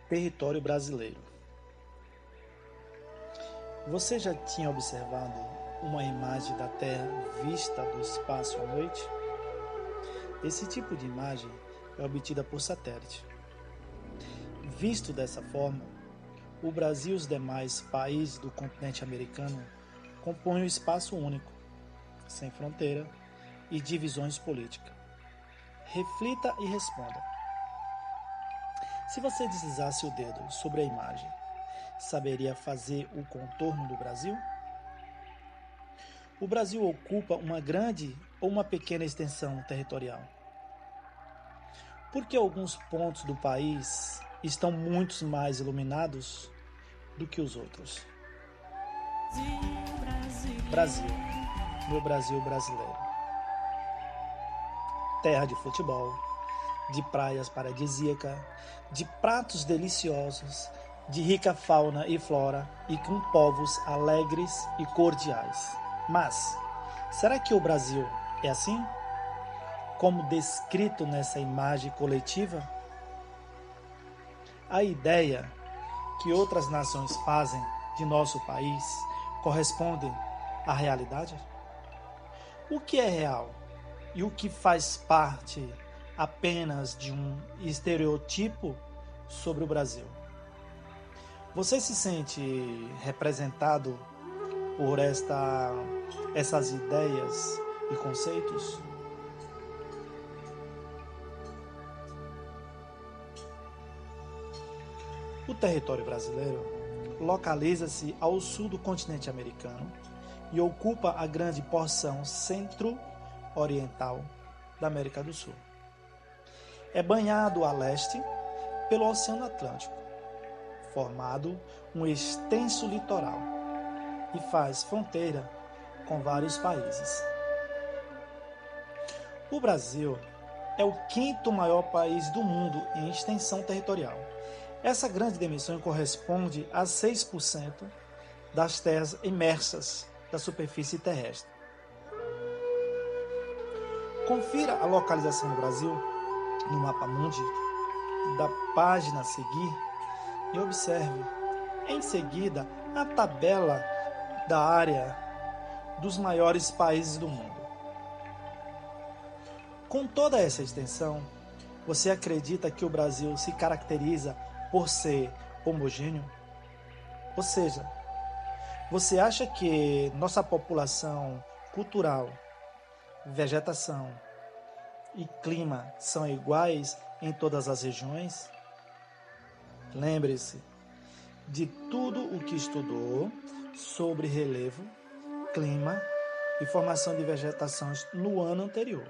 Território brasileiro. Você já tinha observado uma imagem da Terra vista do espaço à noite? Esse tipo de imagem é obtida por satélite. Visto dessa forma, o Brasil e os demais países do continente americano compõem um espaço único, sem fronteira e divisões políticas. Reflita e responda. Se você deslizasse o dedo sobre a imagem, saberia fazer o contorno do Brasil? O Brasil ocupa uma grande ou uma pequena extensão territorial? Por que alguns pontos do país estão muito mais iluminados do que os outros? Brasil, meu Brasil brasileiro. Terra de futebol, de praias paradisíacas, de pratos deliciosos, de rica fauna e flora e com povos alegres e cordiais. Mas, será que o Brasil é assim? Como descrito nessa imagem coletiva? A ideia que outras nações fazem de nosso país corresponde à realidade? O que é real e o que faz parte apenas de um estereotipo sobre o Brasil? Você se sente representado por essas ideias e conceitos? O território brasileiro localiza-se ao sul do continente americano e ocupa a grande porção centro-oriental da América do Sul. É banhado a leste pelo Oceano Atlântico, formado um extenso litoral e faz fronteira com vários países. O Brasil é o quinto maior país do mundo em extensão territorial. Essa grande dimensão corresponde a 6% das terras imersas da superfície terrestre. Confira a localização do Brasil no mapa mundi da página a seguir e observe em seguida a tabela da área dos maiores países do mundo. Com toda essa extensão, você acredita que o Brasil se caracteriza por ser homogêneo? Ou seja, você acha que nossa população cultural, vegetação e clima são iguais em todas as regiões? Lembre-se de tudo o que estudou sobre relevo, clima e formação de vegetações no ano anterior.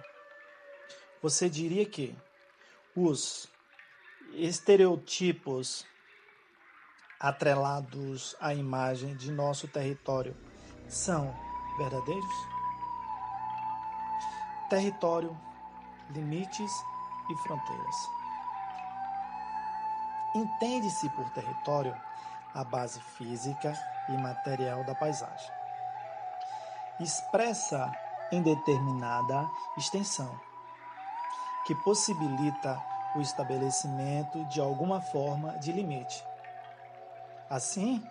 Você diria que os estereotipos atrelados à imagem de nosso território são verdadeiros? Território, limites e fronteiras. Entende-se por território a base física e material da paisagem, expressa em determinada extensão, que possibilita o estabelecimento de alguma forma de limite. Assim,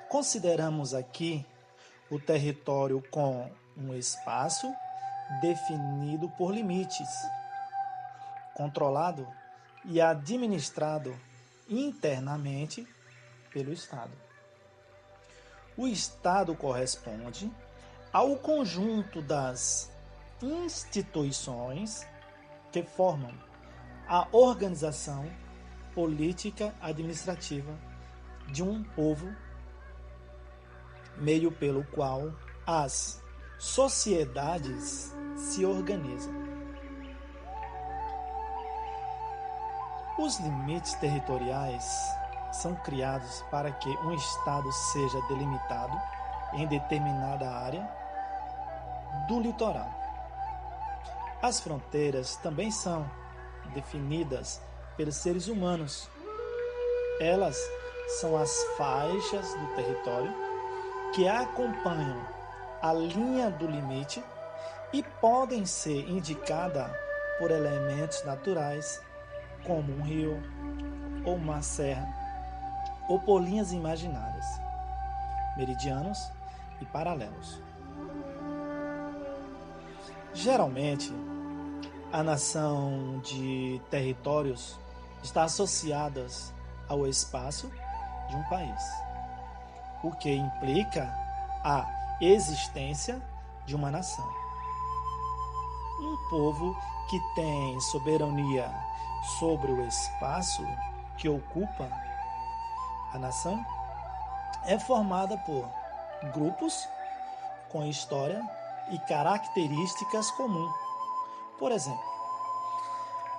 consideramos aqui o território com um espaço definido por limites, controlado e administrado internamente pelo Estado. O Estado corresponde ao conjunto das instituições que formam a organização política administrativa de um povo, meio pelo qual as sociedades se organizam. Os limites territoriais são criados para que um estado seja delimitado em determinada área do litoral. As fronteiras também são definidas pelos seres humanos. Elas são as faixas do território que acompanham a linha do limite e podem ser indicadas por elementos naturais, como um rio ou uma serra ou por linhas imaginárias, meridianos e paralelos. Geralmente, a nação de territórios está associada ao espaço de um país, o que implica a existência de uma nação. Um povo que tem soberania sobre o espaço que ocupa a nação é formada por grupos com história e características comuns. Por exemplo,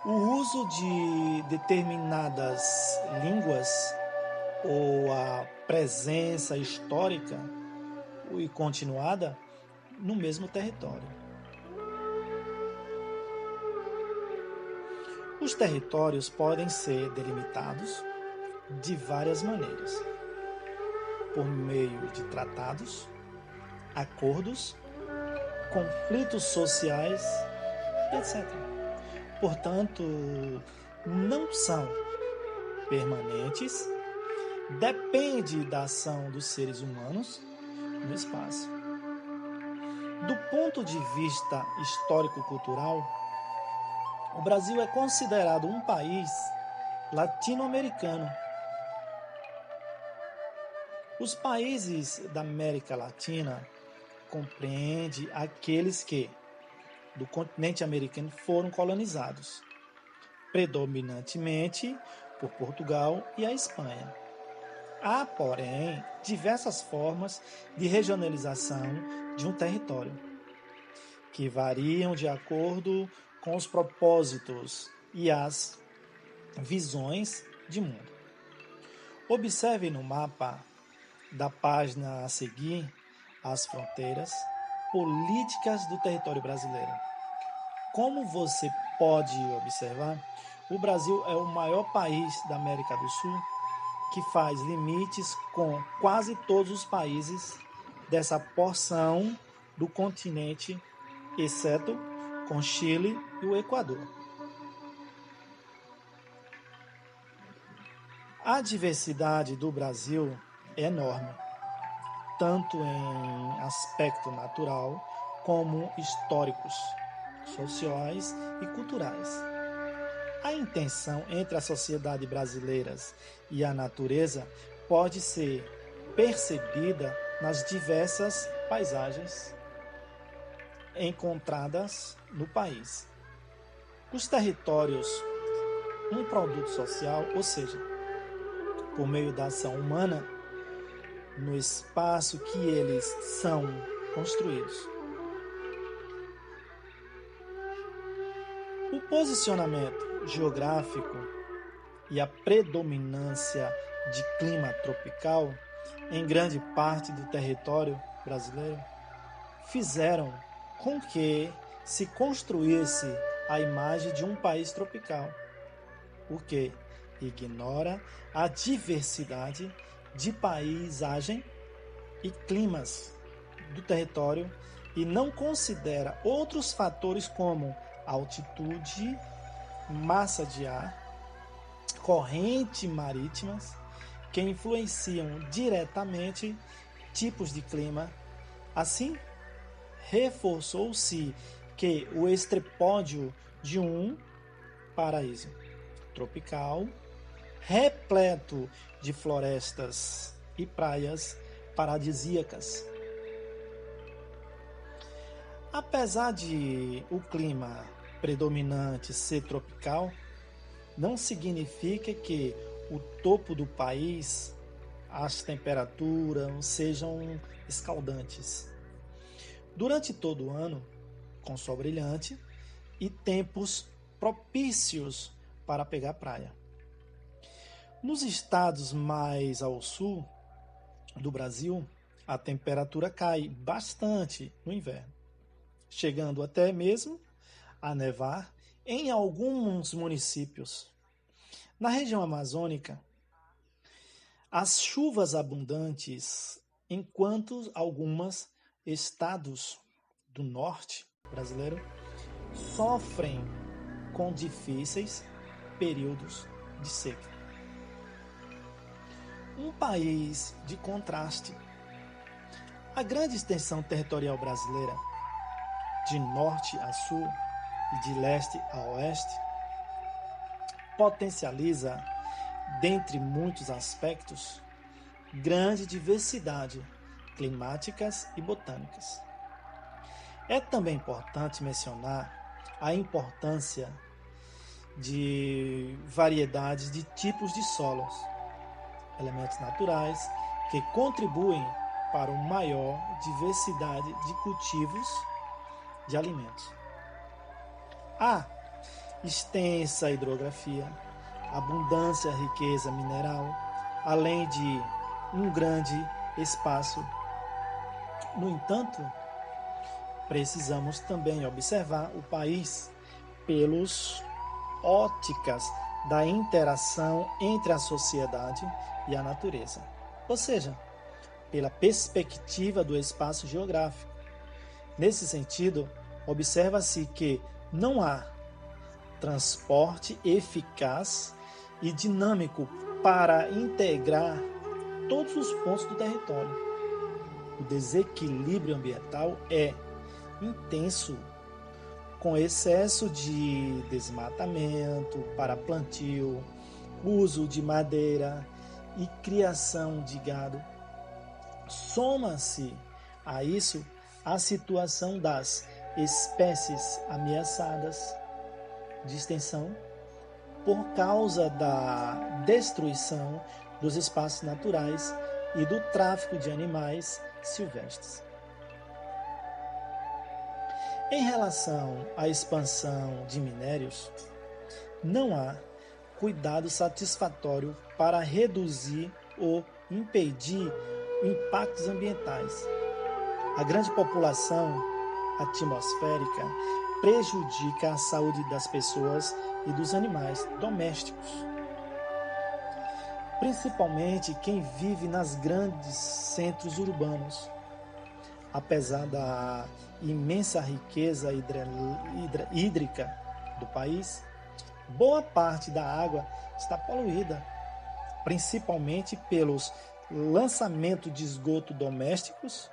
o uso de determinadas línguas ou a presença histórica e continuada no mesmo território. Os territórios podem ser delimitados de várias maneiras, por meio de tratados, acordos, conflitos sociais, etc. Portanto, não são permanentes, depende da ação dos seres humanos no espaço. Do ponto de vista histórico-cultural, o Brasil é considerado um país latino-americano. Os países da América Latina compreendem aqueles que, do continente americano, foram colonizados, predominantemente por Portugal e a Espanha. Há, porém, diversas formas de regionalização de um território, que variam de acordo com os propósitos e as visões de mundo. Observe no mapa da página a seguir as fronteiras políticas do território brasileiro. Como você pode observar, o Brasil é o maior país da América do Sul que faz limites com quase todos os países dessa porção do continente, exceto com Chile e o Equador. A diversidade do Brasil é enorme, tanto em aspecto natural como históricos, sociais e culturais. A intenção entre a sociedade brasileira e a natureza pode ser percebida nas diversas paisagens encontradas no país. Os territórios, um produto social, ou seja, por meio da ação humana, no espaço que eles são construídos. O posicionamento geográfico e a predominância de clima tropical em grande parte do território brasileiro fizeram com que se construísse a imagem de um país tropical, o que ignora a diversidade de paisagem e climas do território e não considera outros fatores como altitude, massa de ar, correntes marítimas, que influenciam diretamente tipos de clima. Assim, reforçou-se que o estrepódio de um paraíso tropical, repleto de florestas e praias paradisíacas. Apesar de o clima predominante ser tropical, não significa que o topo do país, as temperaturas sejam escaldantes. Durante todo o ano, com sol brilhante e tempos propícios para pegar praia. Nos estados mais ao sul do Brasil, a temperatura cai bastante no inverno, chegando até mesmo a nevar em alguns municípios. Na região amazônica, as chuvas abundantes, enquanto alguns estados do norte brasileiro sofrem com difíceis períodos de seca. um país de contraste. A grande extensão territorial brasileira, de norte a sul e de leste a oeste, potencializa, dentre muitos aspectos, grande diversidade climáticas e botânicas. É também importante mencionar a importância de variedades de tipos de solos, elementos naturais que contribuem para uma maior diversidade de cultivos de alimentos. Há extensa hidrografia, abundância, riqueza mineral, além de um grande espaço. No entanto, precisamos também observar o país pelas óticas da interação entre a sociedade e a natureza, ou seja, pela perspectiva do espaço geográfico. Nesse sentido, observa-se que não há transporte eficaz e dinâmico para integrar todos os pontos do território. O desequilíbrio ambiental é intenso, com excesso de desmatamento para plantio, uso de madeira e criação de gado. Soma-se a isso a situação das espécies ameaçadas de extinção por causa da destruição dos espaços naturais e do tráfico de animais silvestres. Em relação à expansão de minérios, não há cuidado satisfatório para reduzir ou impedir impactos ambientais. A grande população atmosférica prejudica a saúde das pessoas e dos animais domésticos, principalmente quem vive nas grandes centros urbanos. Apesar da imensa riqueza hídrica do país, boa parte da água está poluída, principalmente pelos lançamentos de esgoto domésticos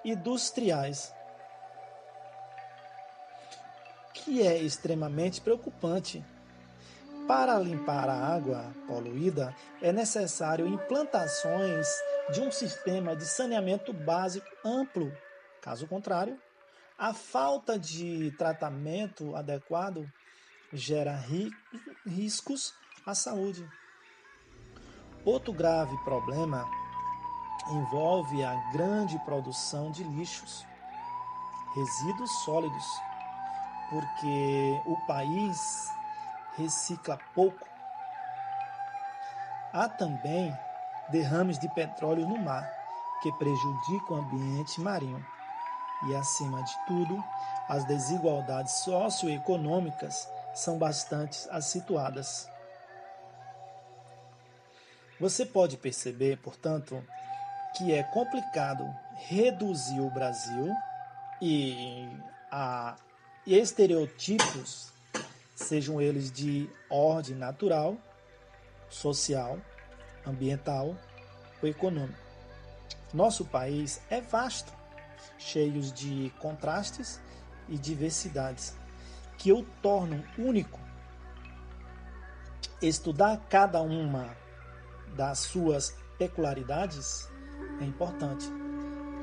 e industriais, que é extremamente preocupante. Para limpar a água poluída, é necessário implantações de um sistema de saneamento básico amplo. Caso contrário, a falta de tratamento adequado gera riscos à saúde. Outro grave problema envolve a grande produção de lixos, resíduos sólidos, porque o país recicla pouco. Há também derrames de petróleo no mar, que prejudicam o ambiente marinho. E, acima de tudo, as desigualdades socioeconômicas são bastante acentuadas. Você pode perceber, portanto, que é complicado reduzir o Brasil e a estereotipos, sejam eles de ordem natural, social, ambiental ou econômico. Nosso país é vasto, cheio de contrastes e diversidades que o tornam único. Estudar cada uma das suas peculiaridades é importante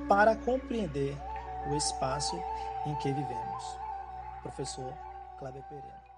para compreender o espaço em que vivemos. Professor Kleber Pereira.